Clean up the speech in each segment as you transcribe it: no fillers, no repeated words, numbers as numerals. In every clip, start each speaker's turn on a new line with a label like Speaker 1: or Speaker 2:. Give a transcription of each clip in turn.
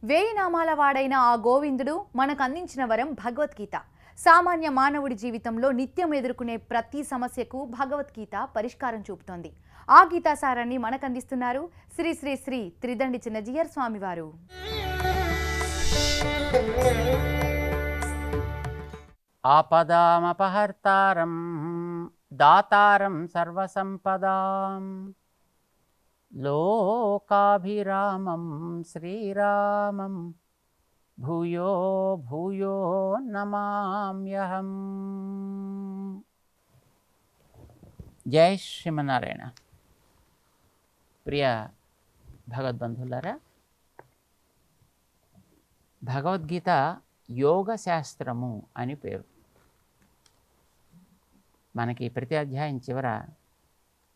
Speaker 1: వేయి నామాల వాడైన ఆ గోవిందుడు మనకు అందించిన వరం భగవద్గీత. సామాన్య మానవుడి జీవితంలో నిత్యం ఎదుర్కొనే ప్రతి సమస్యకు భగవద్గీత పరిష్కారం చూపుతోంది. ఆ గీతాసారాన్ని మనకు అందిస్తున్నారు శ్రీ శ్రీ శ్రీ త్రిదండి చిన్నజీయర్ స్వామివారు.
Speaker 2: ఆపదామపహర్తారం దాతారం సర్వసంపదాం లోకాభిరామం శ్రీరామం భూయో భూయో నమామ్యహం. జై శ్రీమన్నారాయణ. ప్రియ భగవద్బంధులారా, భగవద్గీత యోగ శాస్త్రము అని పేరు. మనకి ప్రతి అధ్యాయం చివర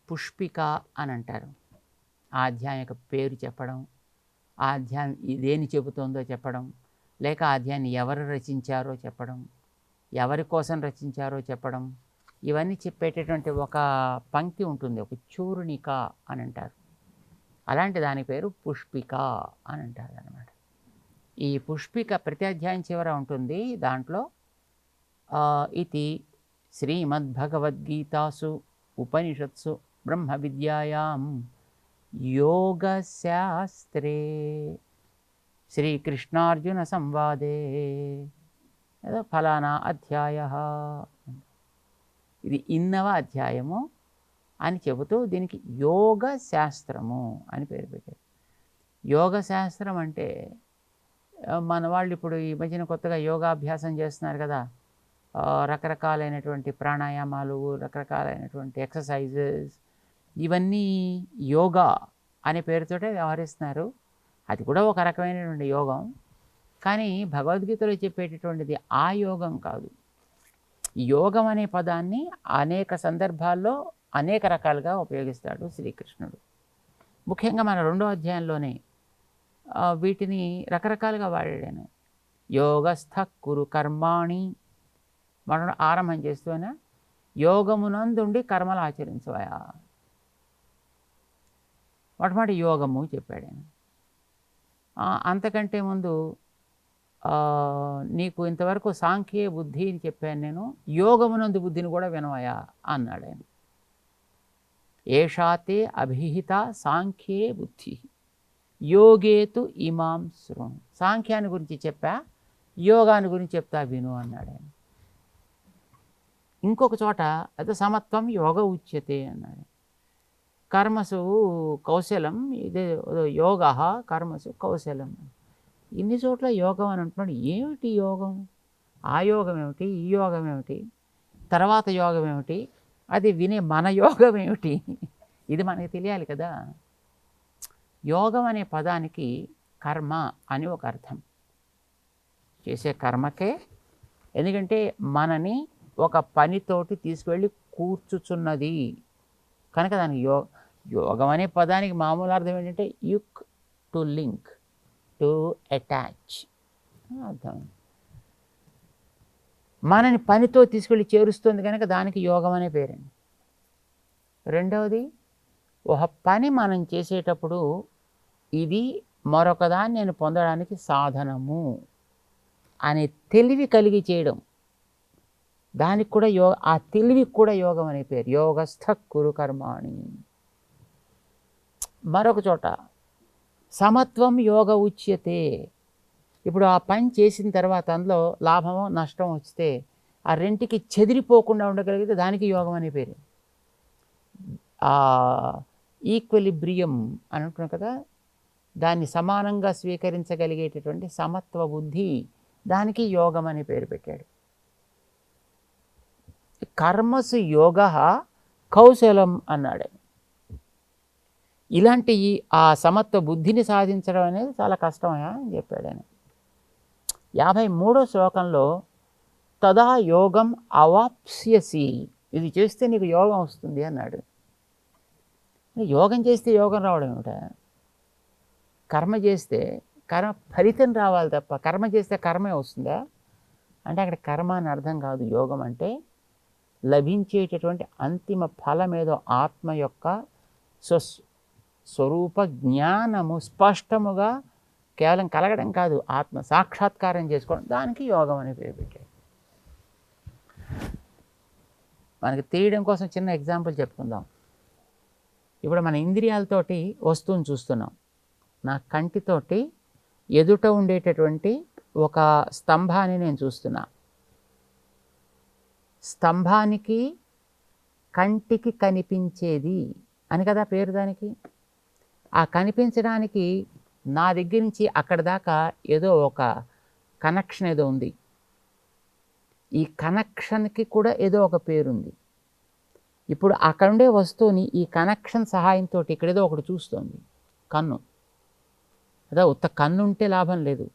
Speaker 2: పుష్పిక అని అంటారు. ఆ అధ్యాయం యొక్క పేరు చెప్పడం, ఆ అధ్యాయం ఇదేని చెబుతోందో చెప్పడం, లేక ఆ అధ్యాయాన్ని ఎవరు రచించారో చెప్పడం, ఎవరి కోసం రచించారో చెప్పడం, ఇవన్నీ చెప్పేటటువంటి ఒక పంక్తి ఉంటుంది, ఒక చూర్ణిక అని అంటారు. అలాంటి దాని పేరు పుష్పిక అని అంటారు అన్నమాట. ఈ పుష్పిక ప్రతి అధ్యాయం చివర ఉంటుంది. దాంట్లో ఇది శ్రీమద్భగవద్గీతాసు ఉపనిషత్సు బ్రహ్మ విద్యాయాం యోగశాస్త్రే శ్రీకృష్ణార్జున సంవాదే ఏదో ఫలానా అధ్యాయ, ఇది ఇన్నవ అధ్యాయము అని చెబుతూ దీనికి యోగ శాస్త్రము అని పేరు పెట్టారు. యోగ శాస్త్రం అంటే మన వాళ్ళు ఇప్పుడు ఈ మధ్యన కొత్తగా యోగాభ్యాసం చేస్తున్నారు కదా, రకరకాలైనటువంటి ప్రాణాయామాలు, రకరకాలైనటువంటి ఎక్సర్సైజెస్, ఇవన్నీ యోగా అనే పేరుతోటే వ్యవహరిస్తున్నారు. అది కూడా ఒక రకమైనటువంటి యోగం. కానీ భగవద్గీతలో చెప్పేటటువంటిది ఆ యోగం కాదు. యోగం అనే పదాన్ని అనేక సందర్భాల్లో అనేక రకాలుగా ఉపయోగిస్తాడు శ్రీకృష్ణుడు. ముఖ్యంగా మన 2వ అధ్యాయంలోనే వీటిని రకరకాలుగా వాడాను. యోగస్థ కురు కర్మాణి, మనం ఆరంభం చేస్తూనే యోగమునందుండి కర్మలు ఆచరించవయా, మొట్టమొదటి యోగము చెప్పాడు. అంతకంటే ముందు నీకు ఇంతవరకు సాంఖ్య బుద్ధి అని చెప్పాను నేను, యోగమునందు బుద్ధిని కూడా వినవయా అన్నాడు ఆయన. ఏషాతే అభిహిత సాంఖ్యే బుద్ధి యోగేతు ఇమాం శృణు. సాంఖ్యాన్ని గురించి చెప్పా, యోగాన్ని గురించి చెప్తా విను అన్నాడు ఆయన. ఇంకొక చోట అది సమత్వం యోగ ఉచ్యతే అన్నాడు. కర్మసు కౌశలం, ఇదే యోగ కర్మసు కౌశలం. ఇన్ని చోట్ల యోగం అని అంటున్నాడు. ఏమిటి యోగం? ఆ యోగం ఏమిటి, ఈ యోగం ఏమిటి, తర్వాత యోగం ఏమిటి, అది వినే మన యోగం ఏమిటి, ఇది మనకి తెలియాలి కదా. యోగం అనే పదానికి కర్మ అని ఒక అర్థం. చేసే కర్మకే, ఎందుకంటే మనని ఒక పనితోటి తీసుకువెళ్ళి కూర్చుచున్నది కనుక దానికి యోగం అనే పదానికి మామూలు అర్థం ఏంటంటే యుక్, టు లింక్, టు అటాచ్ అర్థం. మనని పనితో తీసుకెళ్ళి చేరుస్తుంది కనుక దానికి యోగం అనే పేరండి. రెండవది, ఒక పని మనం చేసేటప్పుడు ఇది మరొకదాన్ని నేను పొందడానికి సాధనము అనే తెలివి కలిగి చేయడం, దానికి కూడా ఆ తెలివికి కూడా యోగం అనే పేరు. యోగస్థ కురు కర్మాణి. మరొక చోట సమత్వం యోగ ఉచ్యతే. ఇప్పుడు ఆ పని చేసిన తర్వాత అందులో లాభమో నష్టం వస్తే ఆ రెంటికి చెదిరిపోకుండా ఉండగలిగితే దానికి యోగం అనే పేరు. ఈక్వలిబ్రియం అని అంటున్నాం కదా, దాన్ని సమానంగా స్వీకరించగలిగేటటువంటి సమత్వ బుద్ధి, దానికి యోగం అనే పేరు పెట్టాడు. కర్మసు యోగ కౌశలం అన్నాడు. ఇలాంటి ఆ సమత్వ బుద్ధిని సాధించడం అనేది చాలా కష్టమయా అని చెప్పాడు ఆయన. 53వ శ్లోకంలో తదా యోగం అవాప్స్యసి, ఇది చేస్తే నీకు యోగం వస్తుంది అన్నాడు. యోగం చేస్తే యోగం రావడం ఏమిట? కర్మ చేస్తే కర్మ ఫలితం రావాలి తప్ప కర్మ చేస్తే కర్మే వస్తుందా అంటే అక్కడ కర్మ అని అర్థం కాదు. యోగం అంటే లభించేటటువంటి అంతిమ ఫలమేదో ఆత్మ యొక్క స్వరూప జ్ఞానము స్పష్టముగా కేవలం కలగడం కాదు, ఆత్మ సాక్షాత్కారం చేసుకోవడం, దానికి యోగం అనే పేరు పెట్టారు. మనకి తెలియడం కోసం చిన్న ఎగ్జాంపుల్ చెప్పుకుందాం. ఇప్పుడు మన ఇంద్రియాలతోటి వస్తువుని చూస్తున్నాం. నా కంటితోటి ఎదుట ఉండేటటువంటి ఒక స్తంభాన్ని నేను చూస్తున్నా. స్తంభానికి కంటికి కనిపించేది అని కదా పేరు దానికి. ఆ కనిపించడానికి నా దగ్గర నుంచి అక్కడ దాకా ఏదో ఒక కనెక్షన్ ఏదో ఉంది. ఈ కనెక్షన్కి కూడా ఏదో ఒక పేరుంది. ఇప్పుడు అక్కడ ఉండే వస్తువుని ఈ కనెక్షన్ సహాయంతో ఇక్కడ ఏదో ఒకటి చూస్తుంది. కన్ను అదా, ఉత్త కన్ను ఉంటే లాభం లేదు.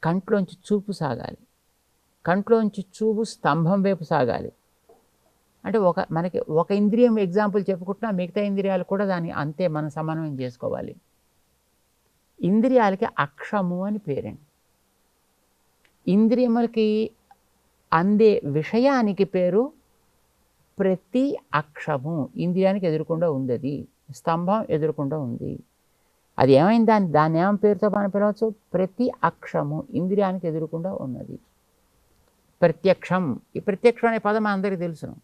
Speaker 2: కంట్లోంచి చూపు సాగాలి. కంట్లోంచి చూపు స్తంభం వైపు సాగాలి. అంటే మనకి ఒక ఇంద్రియం ఎగ్జాంపుల్ చెప్పుకుంటున్నా, మిగతా ఇంద్రియాలు కూడా దాన్ని అంతే మనం సమన్వయం చేసుకోవాలి. ఇంద్రియాలకి అక్షము అని పేరండి. ఇంద్రియములకి అందే విషయానికి పేరు ప్రతి అక్షము. ఇంద్రియానికి ఎదురుకుండా ఉంది, అది స్తంభం ఎదురుకుండా ఉంది. అది ఏమైంది, దాన్ని ఏమైనా పేరుతో మనం పిలవచ్చు, ప్రతి అక్షము ఇంద్రియానికి ఎదురుకుండా ఉన్నది. ప్రత్యక్షం, ఈ ప్రత్యక్షం అనే పదం అందరికీ తెలుసును.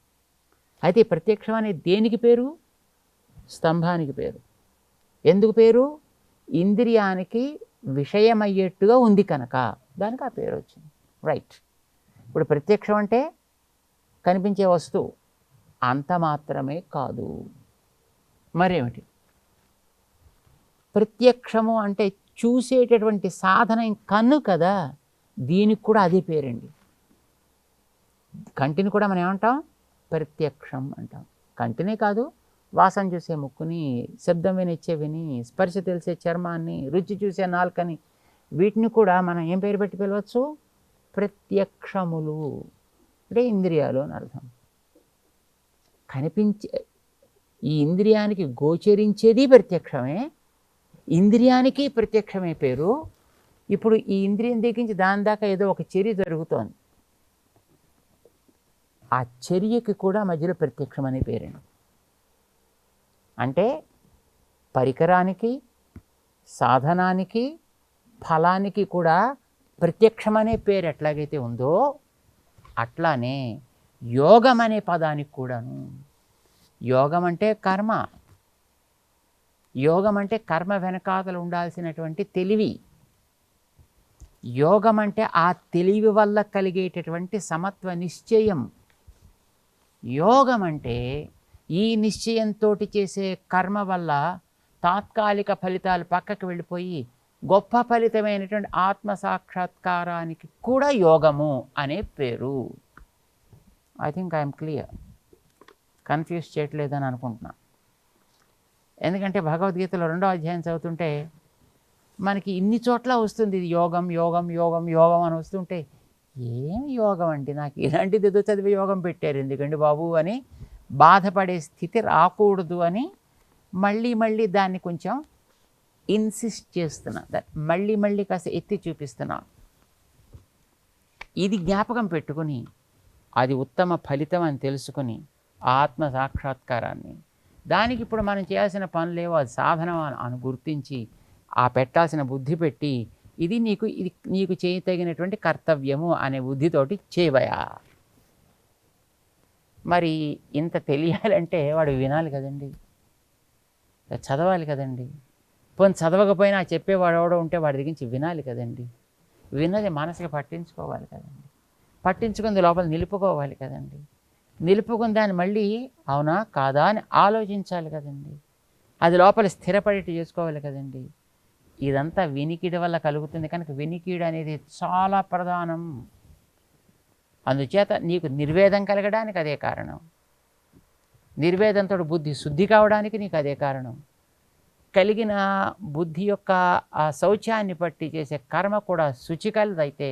Speaker 2: అయితే ఈ ప్రత్యక్షం అనే దేనికి పేరు? స్తంభానికి పేరు. ఎందుకు పేరు? ఇంద్రియానికి విషయమయ్యేట్టుగా ఉంది కనుక దానికి ఆ పేరు వచ్చింది. రైట్. ఇప్పుడు ప్రత్యక్షం అంటే కనిపించే వస్తువు, అంత మాత్రమే కాదు, మరేమిటి? ప్రత్యక్షము అంటే చూసేటటువంటి సాధనం కన్ను కదా, దీనికి కూడా అదే పేరండి. కంటిని కూడా మనం ఏమంటాం? ప్రత్యక్షం అంటాం. కంటినే కాదు, వాసన చూసే ముక్కుని, శబ్దం వినే చెవిని, స్పర్శ తెలిసే చర్మాన్ని, రుచి చూసే నాలుకని, వీటిని కూడా మనం ఏం పేరు పెట్టి పిలవచ్చు? ప్రత్యక్షములు. అంటే ఇంద్రియాలు అని అర్థం. కనిపించే ఈ ఇంద్రియానికి గోచరించేది ప్రత్యక్షమే, ఇంద్రియానికి ప్రత్యక్షమే పేరు. ఇప్పుడు ఈ ఇంద్రియం దగ్గరించి దాని దాకా ఏదో ఒక చర్య జరుగుతోంది, ఆ చర్యకి కూడా మధ్యలో ప్రత్యక్షం అనే పేరండి. అంటే పరికరానికి, సాధనానికి, ఫలానికి కూడా ప్రత్యక్షం అనే పేరు ఎట్లాగైతే ఉందో అట్లానే యోగం అనే పదానికి కూడాను. యోగం అంటే కర్మ. యోగం అంటే కర్మ వెనకాతలు ఉండాల్సినటువంటి తెలివి. యోగం అంటే ఆ తెలివి వల్ల కలిగేటటువంటి సమత్వ నిశ్చయం. యోగం అంటే ఈ నిశ్చయంతో చేసే కర్మ వల్ల తాత్కాలిక ఫలితాలు పక్కకు వెళ్ళిపోయి గొప్ప ఫలితమైనటువంటి ఆత్మ సాక్షాత్కారానికి కూడా యోగము అనే పేరు. I think I'm clear. Confuse చేయట్లేదని అనుకుంటున్నా. ఎందుకంటే భగవద్గీతలో 2వ అధ్యాయం చదువుతుంటే మనకి ఇన్ని చోట్ల వస్తుంది ఇది యోగం యోగం యోగం యోగం అని వస్తుంటే, ఏం యోగం అండి, నాకు ఇలాంటిది ఏదో చదివి యోగం పెట్టారు ఎందుకండి బాబు అని బాధపడే స్థితి రాకూడదు అని మళ్ళీ దాన్ని కొంచెం ఇన్సిస్ట్ చేస్తున్నా, మళ్ళీ కాస్త ఎత్తి చూపిస్తున్నా. ఇది జ్ఞాపకం పెట్టుకుని అది ఉత్తమ ఫలితం అని తెలుసుకుని ఆత్మ సాక్షాత్కారాన్ని, దానికి ఇప్పుడు మనం చేయాల్సిన పనులేవో అది సాధనం అని గుర్తించి ఆ పెట్టాల్సిన బుద్ధి పెట్టి ఇది నీకు చేయతగినటువంటి కర్తవ్యము అనే బుద్ధితోటి చేయవయా. మరి ఇంత తెలియాలంటే వాడు వినాలి కదండి, చదవాలి కదండి. పోనీ చదవకపోయినా చెప్పేవాడు ఎవడో ఉంటే వాడి దగ్గర వినాలి కదండి. విన్నది మనసుకి పట్టించుకోవాలి కదండి. పట్టించుకుంది లోపల నిలుపుకోవాలి కదండి. నిలుపుకుని దాన్ని మళ్ళీ అవునా కాదా అని ఆలోచించాలి కదండి. అది లోపల స్థిరపడేట్టు చేసుకోవాలి కదండి. ఇదంతా వినికిడి వల్ల కలుగుతుంది కనుక వినికిడి అనేది చాలా ప్రధానం. అందుచేత నీకు నిర్వేదం కలగడానికి అదే కారణం, నిర్వేదంతో బుద్ధి శుద్ధి కావడానికి నీకు అదే కారణం. కలిగిన బుద్ధి యొక్క ఆ శౌచాన్ని బట్టి చేసే కర్మ కూడా శుచికలదైతే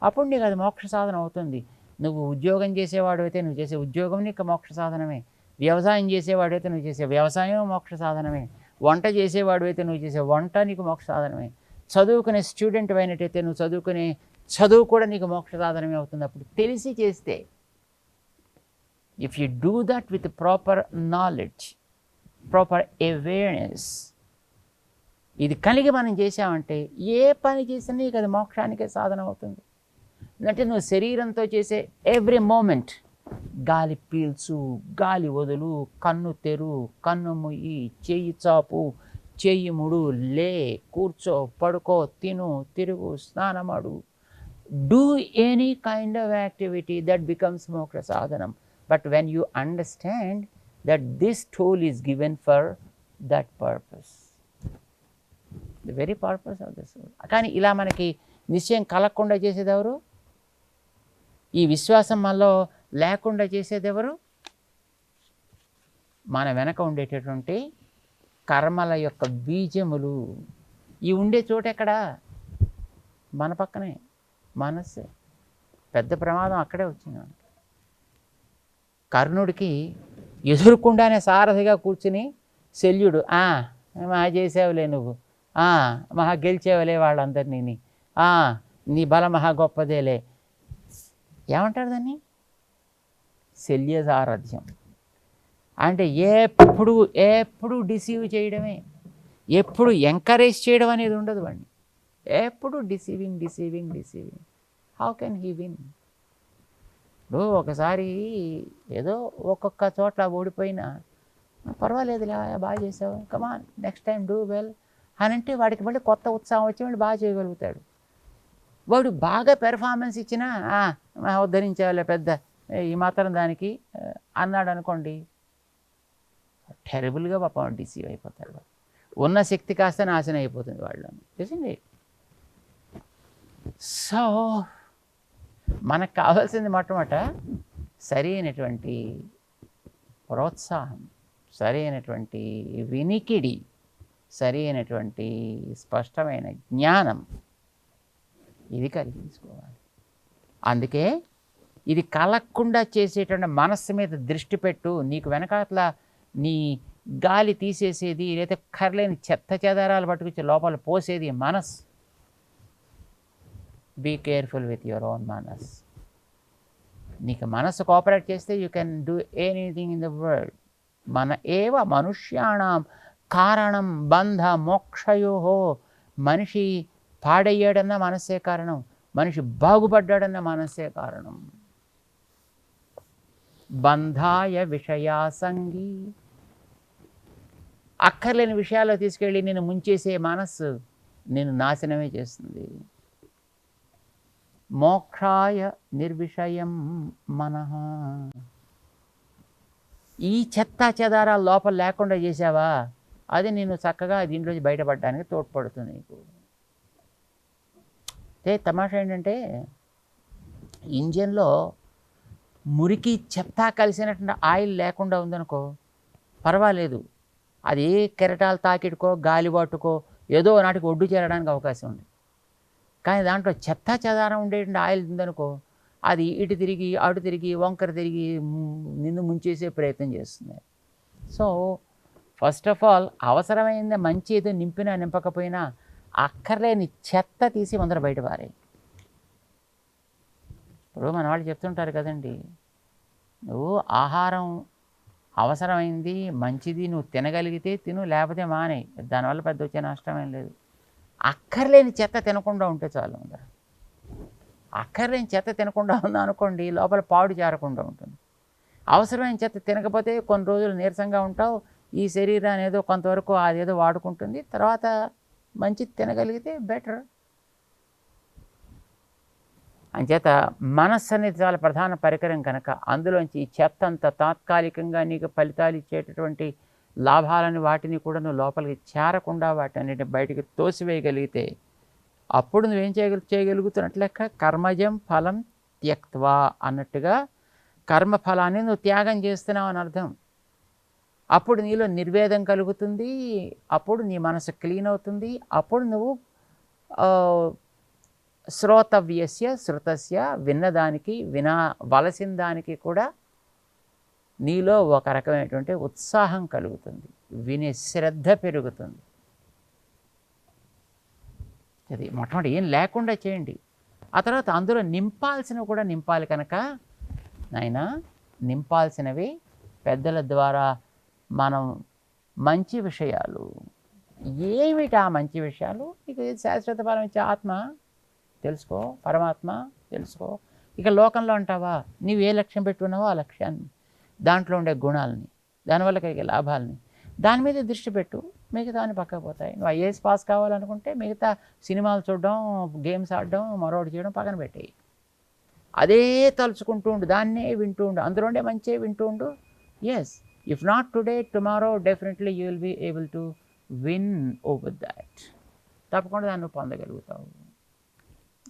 Speaker 2: అప్పుడు నీకు అది మోక్ష సాధన అవుతుంది. నువ్వు ఉద్యోగం చేసేవాడు అయితే నువ్వు చేసే ఉద్యోగం నీకు మోక్ష సాధనమే. వ్యవసాయం చేసేవాడు అయితే నువ్వు చేసే వ్యవసాయం మోక్ష సాధనమే. వంట చేసేవాడు అయితే నువ్వు చేసే వంట నీకు మోక్ష సాధనమే. చదువుకునే స్టూడెంట్ అయినట్టయితే నువ్వు చదువుకునే చదువు కూడా నీకు మోక్ష సాధనమే అవుతుంది. అప్పుడు తెలిసి చేస్తే, if you do that with proper knowledge, proper awareness, ఇది కలిగి మనం చేసామంటే ఏ పని చేసినా నీకు అది మోక్షానికే సాధన అవుతుంది. అంటే నువ్వు శరీరంతో చేసే ఎవ్రీ మూమెంట్, గాలి పీల్చు, గాలి వదులు, కన్ను తెరు, కన్ను ముయ్యి, చెయ్యి చాపు, చెయ్యి ముడు, లే, కూర్చో, పడుకో, తిను, తిరుగు, స్నానమాడు, do any kind of activity that becomes మోక్ష సాధనం. But when you understand that this tool is given for that purpose, the very purpose of this. కానీ ఇలా మనకి నిశ్చయం కలగకుండా చేసేది ఎవరు? ఈ విశ్వాసం మనలో లేకుండా చేసేది ఎవరు? మన వెనక ఉండేటటువంటి కర్మల యొక్క బీజములు. ఈ ఉండే చోటు ఎక్కడ? మన పక్కనే, మనస్సే. పెద్ద ప్రమాదం అక్కడే వచ్చింది. కర్ణుడికి ఎదురుకుండానే సారథిగా కూర్చుని శల్యుడు, మహా చేసేవలే నువ్వు, మహా గెలిచేవలే వాళ్ళందరినీ, నీ బలం మహా గొప్పదేలే. ఏమంటారు దాన్ని? శల్య సారథ్యం. అంటే ఎప్పుడు డిసీవ్ చేయడమే, ఎప్పుడు ఎంకరేజ్ చేయడం అనేది ఉండదు వాడిని. ఎప్పుడు deceiving. How can he win? ఇప్పుడు ఒకసారి ఏదో ఒక్కొక్క చోట్ల ఓడిపోయినా పర్వాలేదులే, బాగా చేసావు, కమాన్ నెక్స్ట్ టైం డూ వెల్ అని అంటే వాడికి మళ్ళీ కొత్త ఉత్సాహం వచ్చి వాడు బాగా చేయగలుగుతాడు. వాడు బాగా పెర్ఫార్మెన్స్ ఇచ్చినా ఉద్ధరించేవాళ్ళే పెద్ద ఈ మాత్రం దానికి అన్నాడు అనుకోండి, టెరబుల్గా పాపం డిసీవ్ అయిపోతాడు. ఉన్న శక్తి కాస్త నాశనం అయిపోతుంది వాళ్ళు. చూసింది. సో మనకు కావాల్సింది మొట్టమొదట సరి అయినటువంటి ప్రోత్సాహం, సరి అయినటువంటి వినికిడి, సరి అయినటువంటి స్పష్టమైన జ్ఞానం, ఇది కలిగించుకోవాలి. అందుకే ఇది కలగకుండా చేసేటువంటి మనస్సు మీద దృష్టి పెట్టు. నీకు వెనకాతల నీ గాలి తీసేసేది, లేదా కర్లేని చెత్త చెదారాలు పట్టుకొచ్చి లోపల పోసేది మనస్. Be careful with your own మనస్. నీకు మనస్సు కోఆపరేట్ చేస్తే you can do anything in the world. మన ఏవ మనుష్యాణం కారణం బంధ మోక్షయో. మనిషి పాడయ్యాడన్న మనస్సే కారణం, మనిషి బాగుపడ్డాడన్న మనస్సే కారణం. బంధాయ విషయాసంగి. అక్కర్లేని విషయాల్లో తీసుకెళ్ళి నేను ముంచేసే మనస్సు నేను నాశనమే చేస్తుంది. మోక్షాయ నిర్విషయం మనః. ఈ చెత్త చెదారాలు లోపల లేకుండా చేసావా, అది నేను చక్కగా దీంట్లోంచి బయటపడడానికి తోడ్పడుతుంది నీకు. తమాషా ఏంటంటే ఇంజన్లో మురికి చెత్త కలిసినటువంటి ఆయిల్ లేకుండా ఉందనుకో పర్వాలేదు, అది ఏ కెరటాలు తాకిడుకో గాలిబాటుకో ఏదో నాటికి ఒడ్డు చేరడానికి అవకాశం ఉంది. కానీ దాంట్లో చెత్త చెదారం ఉండేటువంటి ఆయిల్ ఉందనుకో అది ఇటు తిరిగి అటు తిరిగి వంకర తిరిగి నిన్ను ముంచేసే ప్రయత్నం చేస్తుంది. సో ఫస్ట్ ఆఫ్ ఆల్ అవసరమైంది మంచి ఏదో నింపినా నింపకపోయినా అక్కర్లేని చెత్త తీసి ముందర బయట పారే. ఇప్పుడు మన వాళ్ళు చెప్తుంటారు కదండి, నువ్వు ఆహారం అవసరమైంది మంచిది నువ్వు తినగలిగితే తిను, లేకపోతే మానే, దానివల్ల పెద్ద వచ్చే నష్టమేం లేదు. అక్కర్లేని చెత్త తినకుండా ఉంటే చాలు. ముందర అక్కర్లేని చెత్త తినకుండా ఉందా అనుకోండి, లోపల పాడు చేరకుండా ఉంటుంది. అవసరమైన చెత్త తినకపోతే కొన్ని రోజులు నీరసంగా ఉంటావు, ఈ శరీరాన్ని ఏదో కొంతవరకు అదేదో వాడుకుంటుంది, తర్వాత మంచిది తినగలిగితే బెటర్. అంచేత మనస్సు అనేది చాలా ప్రధాన పరికరం కనుక అందులోంచి ఈ చెత్త అంతా తాత్కాలికంగా నీకు ఫలితాలు ఇచ్చేటటువంటి లాభాలని వాటిని కూడా నువ్వు లోపలికి చేరకుండా వాటిని బయటికి తోసివేయగలిగితే అప్పుడు నువ్వేం చేయగలుగుతున్నట్లు లెక్క. కర్మజం ఫలం త్యక్త్వా అన్నట్టుగా కర్మఫలాన్ని నువ్వు త్యాగం చేస్తున్నావు అని అర్థం. అప్పుడు నీలో నిర్వేదం కలుగుతుంది, అప్పుడు నీ మనసు క్లీన్ అవుతుంది, అప్పుడు నువ్వు శ్రోతవ్యస్య శృతస్య విన్నదానికి వినవలసిన దానికి కూడా నీలో ఒక రకమైనటువంటి ఉత్సాహం కలుగుతుంది, వినే శ్రద్ధ పెరుగుతుంది. అది మొట్టమొదటి ఏం లేకుండా చేయండి. ఆ తర్వాత అందులో నింపాల్సినవి కూడా నింపాలి కనుక నాయన నింపాల్సినవి పెద్దల ద్వారా మనం మంచి విషయాలు, ఏమిటి ఆ మంచి విషయాలు? ఇక శాశ్వత ఫలం ఇచ్చే ఆత్మ తెలుసుకో, పరమాత్మ తెలుసుకో. ఇక లోకంలో అంటావా, నీవు ఏ లక్ష్యం పెట్టుకున్నావో ఆ లక్ష్యాన్ని, దాంట్లో ఉండే గుణాలని, దానివల్ల కలిగే లాభాలని, దాని మీద దృష్టి పెట్టు. మిగతా అని పక్కకు పోతాయి. నువ్వు ఐఏఎస్ పాస్ కావాలనుకుంటే మిగతా సినిమాలు చూడడం, గేమ్స్ ఆడడం, మరొకటి చేయడం పక్కన పెట్టేయి. అదే తలుచుకుంటూ ఉండు, దాన్నే వింటూ ఉండు, అందులోనే మంచి వింటూ ఉండు. Yes, if not today, tomorrow definitely you will be able to win over that. తప్పకుండా దాన్ని పొందగలుగుతావు.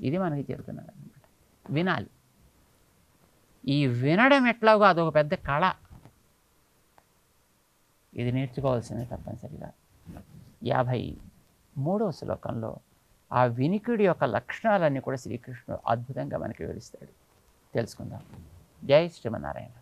Speaker 2: ఇది మనకి చెప్తున్నారు అనమాట. వినాలి. ఈ వినడం ఎట్లాగో అదొక పెద్ద కళ. ఇది నేర్చుకోవాల్సిందే తప్పనిసరిగా. 53వ శ్లోకంలో ఆ వినికిడి యొక్క లక్షణాలన్నీ కూడా శ్రీకృష్ణుడు అద్భుతంగా మనకి వివరిస్తాడు. తెలుసుకుందాం. జై శ్రీమన్నారాయణ.